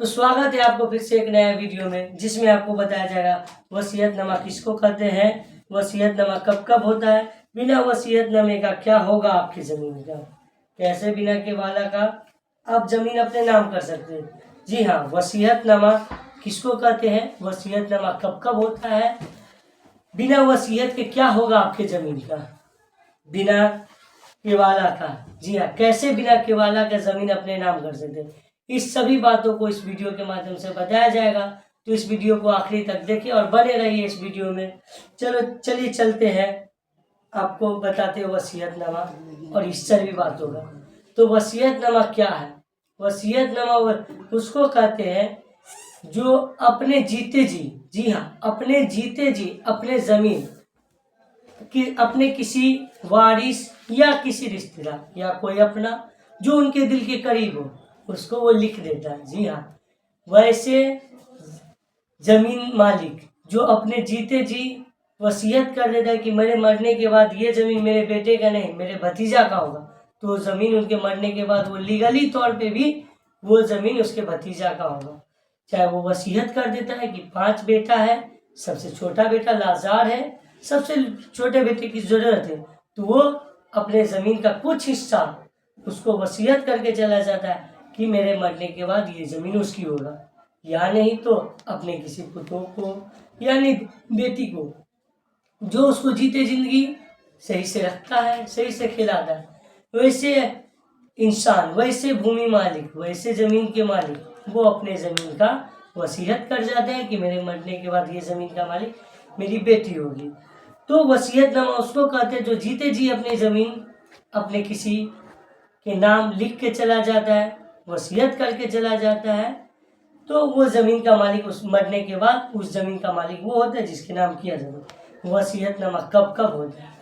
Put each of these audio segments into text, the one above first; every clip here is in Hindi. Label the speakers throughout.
Speaker 1: तो स्वागत है आपको फिर से एक नया वीडियो में, जिसमें आपको बताया जाएगा वसीयतनामा किसको कहते हैं, वसीयतनामा कब कब होता है, बिना वसीयतनामे का क्या होगा आपकी ज़मीन का, कैसे बिना केवाला का आप ज़मीन अपने नाम कर सकते हैं। जी हाँ, वसीयतनामा किसको कहते हैं, वसीयतनामा कब कब होता है, बिना वसीयत के क्या होगा आपके ज़मीन का, बिना केवाला का। जी हाँ, कैसे बिना केवाला का ज़मीन अपने नाम कर सकते हैं, इस सभी बातों को इस वीडियो के माध्यम से बताया जाएगा। तो इस वीडियो को आखिरी तक देखिए और बने रहिए इस वीडियो में। चलिए चलते हैं, आपको बताते हैं वसीयतनामा और इस सभी बातों का। तो वसीयतनामा क्या है, वसीयतनामा उसको कहते हैं जो अपने जीते जी हाँ, अपने जीते जी अपने ज़मीन कि अपने किसी वारिस या किसी रिश्तेदार या कोई अपना जो उनके दिल के करीब हो, उसको वो लिख देता है। जी हाँ, वैसे जमीन मालिक जो अपने जीते जी वसीयत कर देता है कि मेरे मरने के बाद ये ज़मीन मेरे बेटे का नहीं, मेरे भतीजा का होगा, तो ज़मीन उनके मरने के बाद वो लीगली तौर पे भी वो ज़मीन उसके भतीजा का होगा। चाहे वो वसीयत कर देता है कि 5 बेटा है, सबसे छोटा बेटा लाजार है, सबसे छोटे बेटे की ज़रूरत है, तो वो अपने ज़मीन का कुछ हिस्सा उसको वसीयत करके चला जाता है कि मेरे मरने के बाद ये ज़मीन उसकी होगा, या नहीं तो अपने किसी पुत्रों को यानी बेटी को जो उसको जीते जिंदगी सही से रखता है, सही से खिलाता है। वैसे इंसान, वैसे भूमि मालिक, वैसे ज़मीन के मालिक वो अपने ज़मीन का वसीयत कर जाते हैं कि मेरे मरने के बाद ये ज़मीन का मालिक मेरी बेटी होगी। तो वसीयतनामा उसको कहते हैं जो जीते जी अपनी ज़मीन अपने किसी के नाम लिख के चला जाता है, वसीयत करके चला जाता है, तो वो ज़मीन का मालिक उस मरने के बाद उस ज़मीन का मालिक वो होता है जिसके नाम किया जाता है। वसीयतनामा कब कब होता है,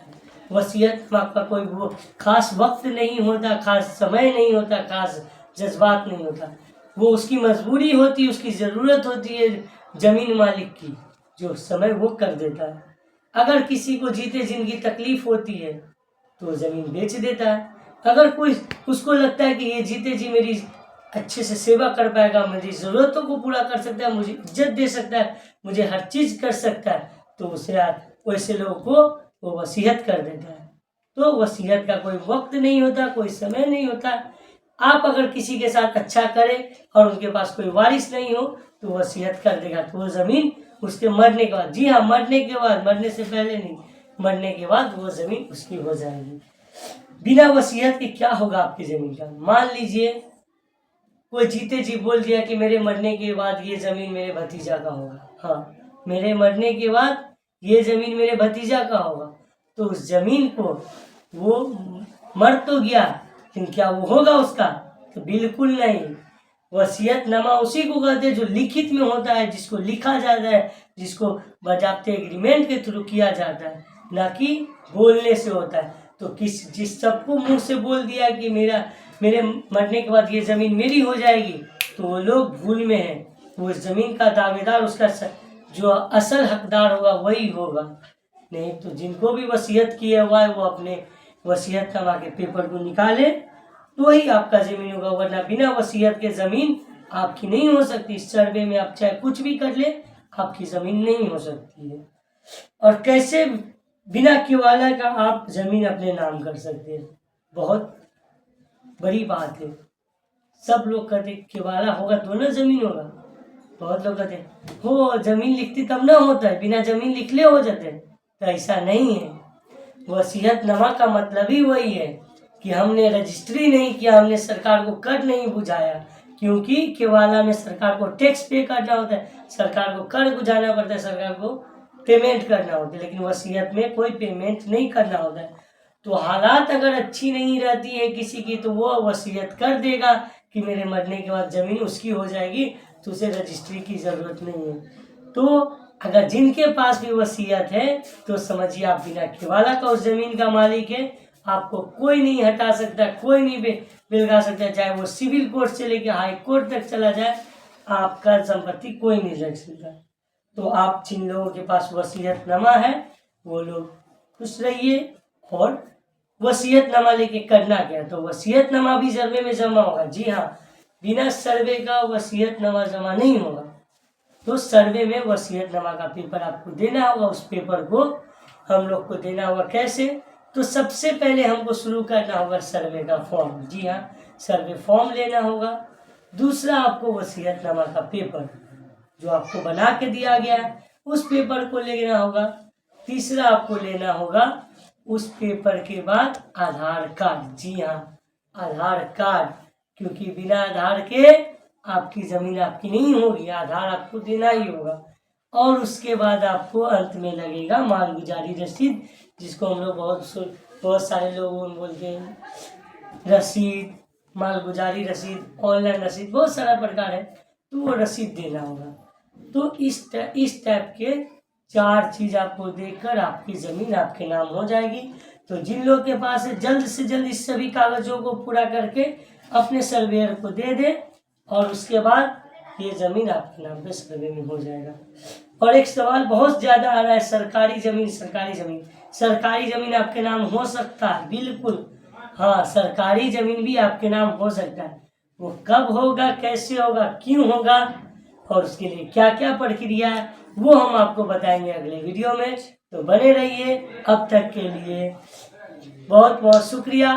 Speaker 1: वसीयतनामा का कोई वो खास वक्त नहीं होता, खास समय नहीं होता, खास जज्बात नहीं होता, वो उसकी मजबूरी होती है, उसकी ज़रूरत होती है ज़मीन मालिक की, जो समय वो कर देता है। अगर किसी को जीते जिंदगी तकलीफ होती है तो ज़मीन बेच देता है। अगर कोई उसको लगता है कि ये जीते जी मेरी अच्छे से सेवा कर पाएगा, मेरी ज़रूरतों को पूरा कर सकता है, मुझे इज्जत दे सकता है, मुझे हर चीज़ कर सकता है, तो उसे वैसे लोगों को वो वसीयत कर देता है। तो वसीयत का कोई वक्त नहीं होता, कोई समय नहीं होता। आप अगर किसी के साथ अच्छा करें और उनके पास कोई वारिस नहीं हो तो वसीयत कर देगा, तो वो ज़मीन उसके मरने के बाद, जी हाँ मरने के बाद, मरने से पहले नहीं, मरने के बाद वो ज़मीन उसकी हो जाएगी। बिना वसीयत के क्या होगा आपकी ज़मीन का, मान लीजिए कोई जीते जी बोल दिया कि मेरे मरने के बाद ये ज़मीन मेरे भतीजा का होगा, हाँ मेरे मरने के बाद ये ज़मीन मेरे भतीजा का होगा, तो उस ज़मीन को वो मर तो गया लेकिन क्या वो होगा उसका, तो बिल्कुल नहीं। वसीयतनामा उसी को कहते हैं जो लिखित में होता है, जिसको लिखा जाता है, जिसको बजाबते एग्रीमेंट के थ्रू किया जाता है, ना कि बोलने से होता है। तो जिस सबको मुंह से बोल दिया कि मेरे मरने के बाद ये ज़मीन मेरी हो जाएगी, तो वो लोग भूल में हैं। वो ज़मीन का दावेदार, उसका जो असल हकदार होगा वही होगा, नहीं तो जिनको भी वसीयत किया हुआ है वो अपने वसीयतनामा के पेपर को निकाले तो वही आपका ज़मीन होगा, वरना बिना वसीयत के ज़मीन आपकी नहीं हो सकती। सर्वे में आप चाहे कुछ भी कर ले, आपकी ज़मीन नहीं हो सकती है। और कैसे बिना केवाला का आप ज़मीन अपने नाम कर सकते हैं, बहुत बड़ी बात है। सब लोग कहते केवाला होगा तो ना ज़मीन होगा, बहुत लोग कहते हो ज़मीन लिखती तब ना होता है, बिना ज़मीन लिखले हो जाते हैं, तो ऐसा नहीं है। वसीयतनामा का मतलब ही वही है कि हमने रजिस्ट्री नहीं किया, हमने सरकार को कर नहीं बुझाया, क्योंकि केवाला में सरकार को टैक्स पे करना होता है, सरकार को कर बुझाना पड़ता है, सरकार को पेमेंट करना होता है, लेकिन वसीयत में कोई पेमेंट नहीं करना होता है। तो हालात अगर अच्छी नहीं रहती है किसी की, तो वो वसीयत कर देगा कि मेरे मरने के बाद ज़मीन उसकी हो जाएगी, तो उसे रजिस्ट्री की ज़रूरत नहीं है। तो अगर जिनके पास भी वसीयत है तो समझिए आप बिना केवाला का उस ज़मीन का मालिक है, आपको कोई नहीं हटा सकता, कोई नहीं बिलगा सकता, चाहे वो सिविल कोर्ट से लेकर हाई कोर्ट तक चला जाए, आपका संपत्ति कोई नहीं रख सकता। तो आप जिन लोगों के पास वसीयतनामा है वो लोग खुश रहिए। और वसीयतनामा लेके करना क्या, तो वसीयतनामा भी सर्वे में जमा होगा। जी हाँ, बिना सर्वे का वसीयतनामा जमा नहीं होगा। तो सर्वे में वसीयतनामा का पेपर आपको देना होगा। उस पेपर को हम लोग को देना होगा कैसे? तो सबसे पहले हमको शुरू करना होगा सर्वे का फॉर्म। जी हाँ, सर्वे फॉर्म लेना होगा। दूसरा आपको वसीयतनामा का पेपर जो आपको बना के दिया गया है उस पेपर को लेना होगा। तीसरा आपको लेना होगा उस पेपर के बाद आधार कार्ड। जी हाँ, आधार कार्ड, क्योंकि बिना आधार के आपकी ज़मीन आपकी नहीं होगी, आधार आपको देना ही होगा। और उसके बाद आपको अंत में लगेगा मालगुजारी रसीद, जिसको हम लोग बहुत सारे लोग बोलते हैं रसीद, मालगुजारी रसीद, ऑनलाइन रसीद, बहुत सारा प्रकार है। तो वो रसीद देना होगा। तो इस टाइप के 4 चीज़ आपको देकर आपकी ज़मीन आपके नाम हो जाएगी। तो जिन लोगों के पास है जल्द से जल्द इस सभी कागजों को पूरा करके अपने सर्वेयर को दे दे और उसके बाद ये ज़मीन आपके नाम पे सर्वे में हो जाएगा। और एक सवाल बहुत ज़्यादा आ रहा है, सरकारी ज़मीन आपके नाम हो सकता है? बिल्कुल हाँ, सरकारी ज़मीन भी आपके नाम हो सकता है। वो कब होगा, कैसे होगा, क्यों होगा और उसके लिए क्या क्या प्रक्रिया है, वो हम आपको बताएंगे अगले वीडियो में। तो बने रहिए। अब तक के लिए बहुत बहुत शुक्रिया।